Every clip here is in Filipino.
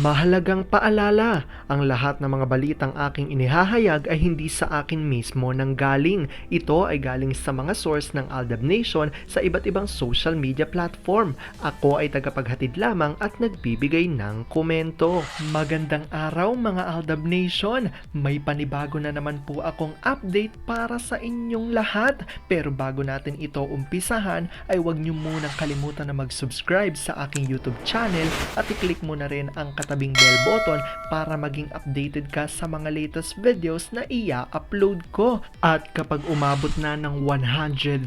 Mahalagang paalala, ang lahat ng mga balitang aking inihahayag ay hindi sa akin mismo nanggaling. Ito ay galing sa mga source ng Aldab Nation sa iba't ibang social media platform. Ako ay tagapaghatid lamang at nagbibigay ng komento. Magandang araw mga Aldab Nation! May panibago na naman po akong update para sa inyong lahat. Pero bago natin ito umpisahan ay huwag niyo munang kalimutan na mag-subscribe sa aking YouTube channel at i-click mo na rin ang katabing bell button para maging updated ka sa mga latest videos na ia-upload ko. At kapag umabot na ng 100,000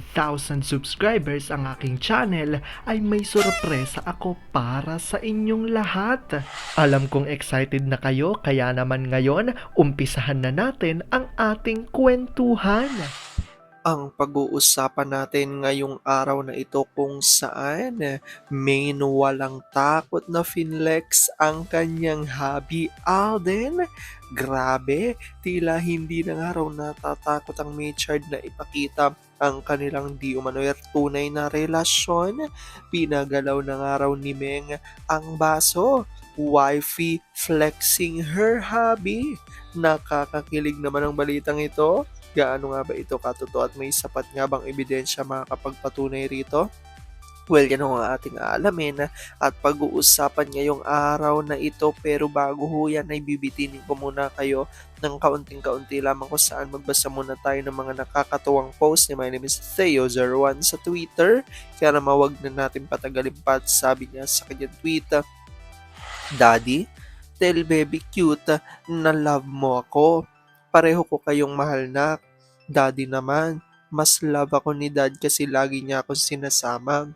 subscribers ang aking channel, ay may sorpresa ako para sa inyong lahat. Alam kong excited na kayo, kaya naman ngayon, umpisahan na natin ang ating kwentuhan. Ang pag-uusapan natin ngayong araw na ito kung saan main walang takot na finlex ang kanyang hubby Alden. Grabe, tila hindi na nga raw natatakot ang Machard na ipakita ang kanilang di umano'y tunay na relasyon. Pinagalaw na nga raw ni Meng ang baso. Wifey flexing her hubby. Nakakakilig naman ang balitang ito. Gaano nga ba ito katotoo at may sapat nga bang ebidensya makakapagpatunay rito? Well, yan ang ating aalamin at pag-uusapan ngayong araw na ito, pero bago ho yan ay bibitinin ko muna kayo ng kaunting-kaunti lamang kung saan magbasa muna tayo ng mga nakakatuwang post ni My name is Theo01 sa Twitter. Kaya naman wag na natin patagalin pa at sabi niya sa kanyang tweet, Daddy, tell baby cute na love mo ako. Pareho ko kayong mahal na. Daddy naman, mas love ako ni Dad kasi lagi niya akong sinasama.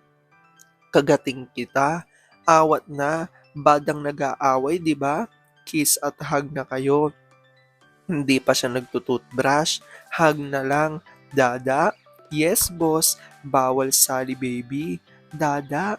Kagating kita, awat na, badang nag-aaway, di ba? Kiss at hug na kayo. Hindi pa siya nagtututbrush, hug na lang. Dada, yes boss, bawal sali baby. Dada,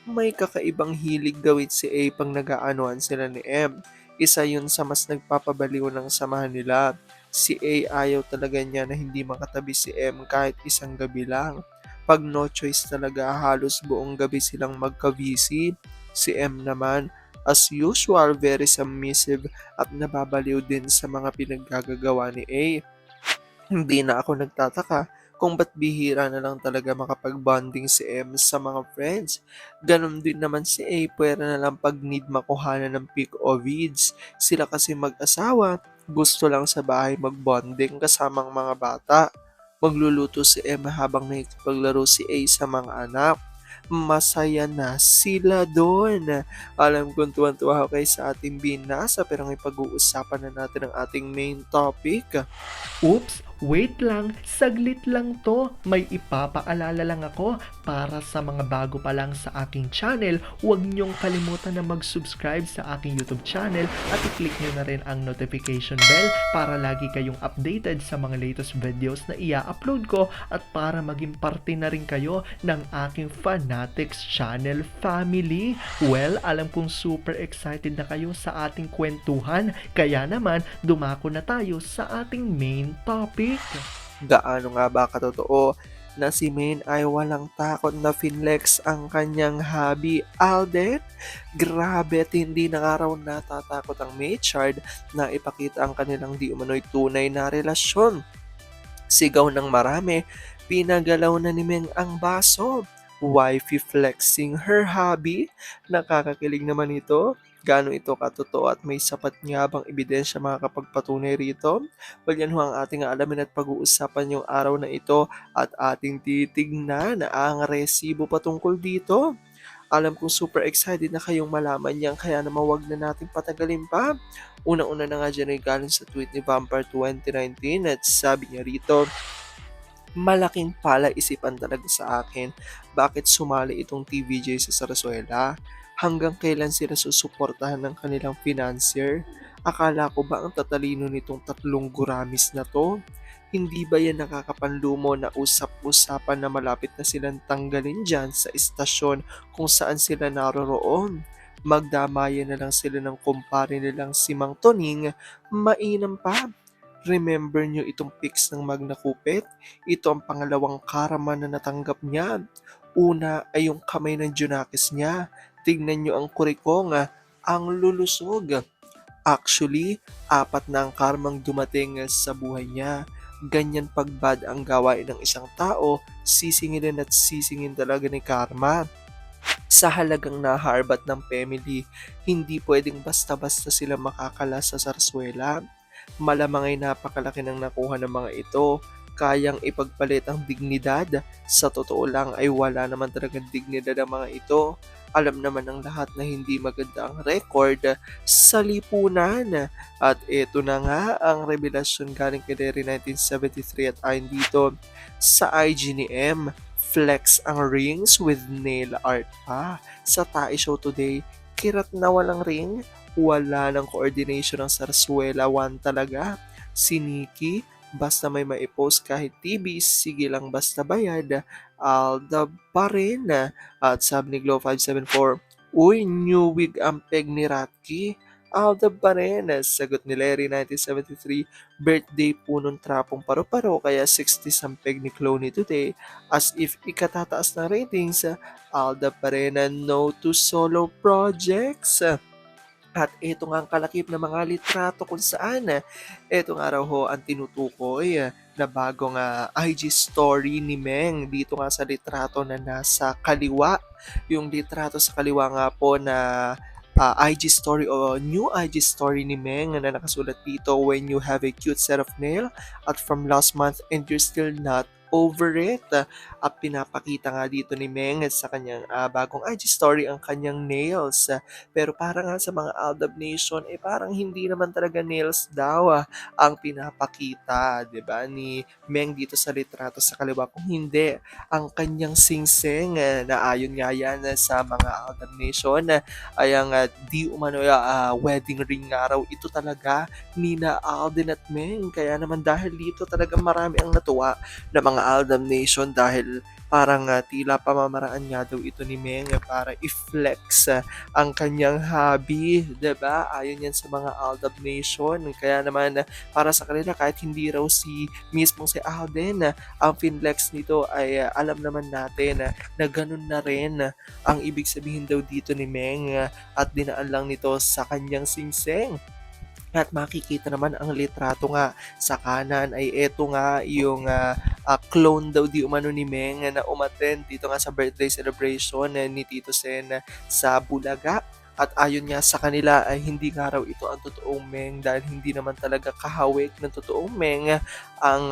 may kakaibang hilig gawin si A pang nag-aanuan sila ni M. Isa yun sa mas nagpapabaliw ng samahan nila. Si A ayaw talaga niya na hindi makatabi si M kahit isang gabi lang. Pag no choice talaga, halos buong gabi silang magka-busy. Si M naman, as usual, very submissive at nababaliw din sa mga pinaggagawa ni A. Hindi na ako nagtataka kung ba't bihira na lang talaga makapag-bonding si M sa mga friends. Ganon din naman si A, pwera na lang pag need makuhanan ng pic o vids. Sila kasi mag-asawa, gusto lang sa bahay mag-bonding kasamang mga bata. Magluluto si M habang nakikipaglaro si A sa mga anak. Masaya na sila doon. Alam kong tuwan-tuwa ako kayo sa ating binasa, pero ngayon pag-uusapan na natin ang ating main topic. Oops, wait lang, saglit lang to. May ipapaalala lang ako para sa mga bago pa lang sa aking channel. Huwag niyong kalimutan na mag-subscribe sa aking YouTube channel at i-click niyo na rin ang notification bell para lagi kayong updated sa mga latest videos na ia-upload ko at para maging parte na rin kayo ng aking Fanatics channel family. Well, alam kong super excited na kayo sa ating kwentuhan, kaya naman dumako na tayo sa ating main topic. Gaano nga ba katotoo na si Maine ay walang takot na finlex ang kanyang hubby Alden? Grabe at hindi na nga raw natatakot ang Machard na ipakita ang kanilang di umano'y tunay na relasyon. Sigaw ng marami, pinagalaw na ni Meng ang baso. Wifey flexing her hobby. Nakakakilig naman ito. Gaano ito katotoo at may sapat nga bang ebidensya makakapagpatunay rito? Well, yan ho ang ating alamin at pag-uusapan yung araw na ito at ating titignan ang resibo patungkol dito. Alam kong super excited na kayong malaman yan, kaya naman wag na natin patagalin pa. Una-una na nga dyan ay galing sa tweet ni Vampire 2019 at sabi niya rito, malaking palaisipan talaga sa akin bakit sumali itong TVJ sa Sarasuela. Hanggang kailan sila susuportahan ng kanilang financier? Akala ko ba ang tatalino nitong tatlong guramis na to? Hindi ba yan nakakapanlumo na usap-usapan na malapit na silang tanggalin dyan sa istasyon kung saan sila naroroon? Magdamayan na lang sila ng kumpare nilang si Mang Toning, mainam pa. Remember nyo itong pics ng Magna Cupet? Ito ang pangalawang karama na natanggap niya. Una ay yung kamay ng Junakis niya. Tignan nyo ang kurikong, ang lulusog. Actually, apat na ang karmang dumating sa buhay niya. Ganyan pagbad ang gawain ng isang tao, sisingilin at sisingin talaga ni karma. Sa halagang naharbat ng family, hindi pwedeng basta-basta sila makakala sa sarswela. Malamang ay napakalaki ng nakuha ng mga ito. Kayang ipagpalit ang dignidad. Sa totoo lang ay wala naman talagang dignidad ang mga ito. Alam naman ng lahat na hindi maganda ang record sa lipunan. At ito na nga ang revelasyon galing kay Derry 1973 at ayon dito sa IG ni M. Flex ang rings with nail art pa. Sa Tae Show today, kirat na walang ring, wala ng coordination ng Sarsuela One talaga. Si Nikki, basta may maipost kahit TV, sige lang basta bayad. Alda pa rin. At sabi ni Glow 574, uy, new wig ang peg ni Ratki. Alda pa rin. Sagot ni Larry 1973, birthday po nung trapong paro-paro kaya 60 ang peg ni Cloney today. As if ikatataas ng ratings, Alda pa rin na no to solo projects. At ito nga ang kalakip ng mga litrato kung saan ito nga raw ho ang tinutukoy na bagong IG story ni Meng dito nga sa litrato na nasa kaliwa. Yung litrato sa kaliwa nga po na IG story o new IG story ni Meng na nakasulat dito, when you have a cute set of nail at from last month and you're still not over it. At pinapakita nga dito ni Meng sa kanyang bagong IG story ang kanyang nails. Pero para nga sa mga Aldab Nation, parang hindi naman talaga nails daw ang pinapakita, 'di ba, ni Meng dito sa litrato sa kaliwa. Kung hindi, ang kanyang singsing na ayon nga yan sa mga Aldab Nation ay ang di umano wedding ring nga raw. Ito talaga nina Alden at Meng. Kaya naman dahil dito talaga marami ang natuwa na mga Aldab Nation dahil parang tila pamamaraan nga daw ito ni Meng para i-flex ang kanyang hobby, 'di ba? Ayon yan sa mga Aldab Nation. Kaya naman para sa kanila kahit hindi raw mismong si Alden ang finlex nito ay alam naman natin na ganun na rin ang ibig sabihin daw dito ni Meng at dinaan lang nito sa kanyang singseng. At makikita naman ang litrato nga sa kanan ay eto nga yung clone daw di umano ni Meng na umattend dito nga sa birthday celebration ni Tito Sen sa Bulaga. At ayon nga sa kanila ay hindi nga raw ito ang totoong Meng dahil hindi naman talaga kahawig ng totoong Meng ang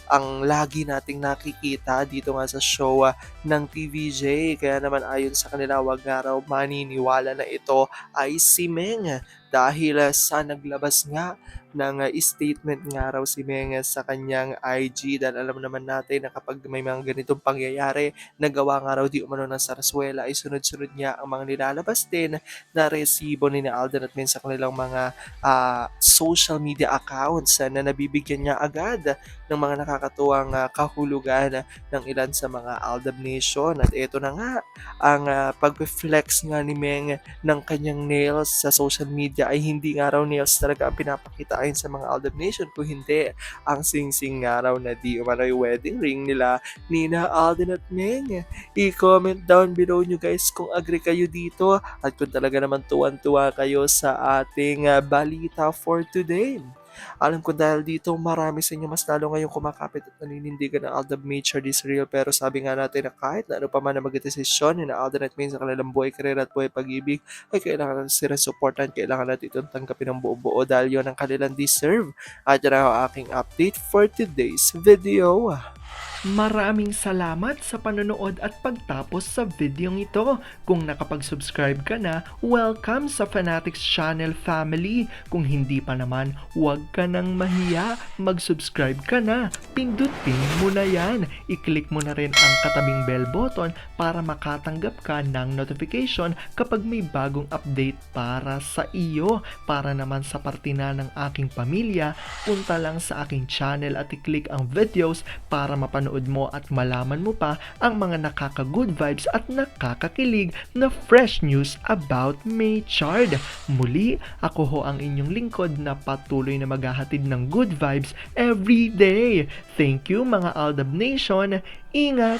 ang lagi nating nakikita dito nga sa show ng TVJ. Kaya naman ayon sa kanila, wag nga raw maniniwala na ito ay si Meng dahil sa naglabas nga ng statement nga raw si Meng sa kanyang IG dahil alam naman natin na kapag may mga ganitong pangyayari nagawa nga raw di umano ng Sarsuela ay sunod-sunod niya ang mga nilalabas din na resibo ni Alden at Meng sa kanilang mga social media accounts na nabibigyan niya agad ng mga nakakatuwang kahulugan ng ilan sa mga Aldab Nation. At ito na nga, ang pag-flex nga ni Meng ng kanyang nails sa social media ay hindi nga raw nails talaga ang pinapakita ayon sa mga Aldab Nation, kung hindi ang sing-sing nga raw na di umano'y wedding ring nila Nina Alden at Meng. I-comment down below nyo guys kung agree kayo dito at kung talaga naman tuwan-tuwa kayo sa ating balita for today. Alam ko dahil dito marami sa inyo mas lalo ngayong kumakapit at naninindigan ng Aldab Nature is real, pero sabi nga natin na kahit na ano pa man ang magdesisyon ni na Alden at Meng sa kanilang buhay, karera at buhay pag-ibig ay kailangan natin sila supportan, kailangan natin itong tanggapin ng buo-buo dahil yun ang kanilang deserve. At yan ang aking update for today's video. Maraming salamat sa panonood at pagtapos sa videong ito. Kung nakapag-subscribe ka na, welcome sa Fanatics Channel family. Kung hindi pa naman, huwag ka nang mahiya. Mag-subscribe ka na. Pindutin mo na yan. I-click mo na rin ang katabing bell button para makatanggap ka ng notification kapag may bagong update para sa iyo. Para naman sa parte na ng aking pamilya, punta lang sa aking channel at i-click ang videos para mapanood mo at malaman mo pa ang mga nakaka-good vibes at nakakakilig na fresh news about Maychard. Muli, ako ho ang inyong lingkod na patuloy na maghahatid ng good vibes every day. Thank you mga Aldab Nation. Ingat!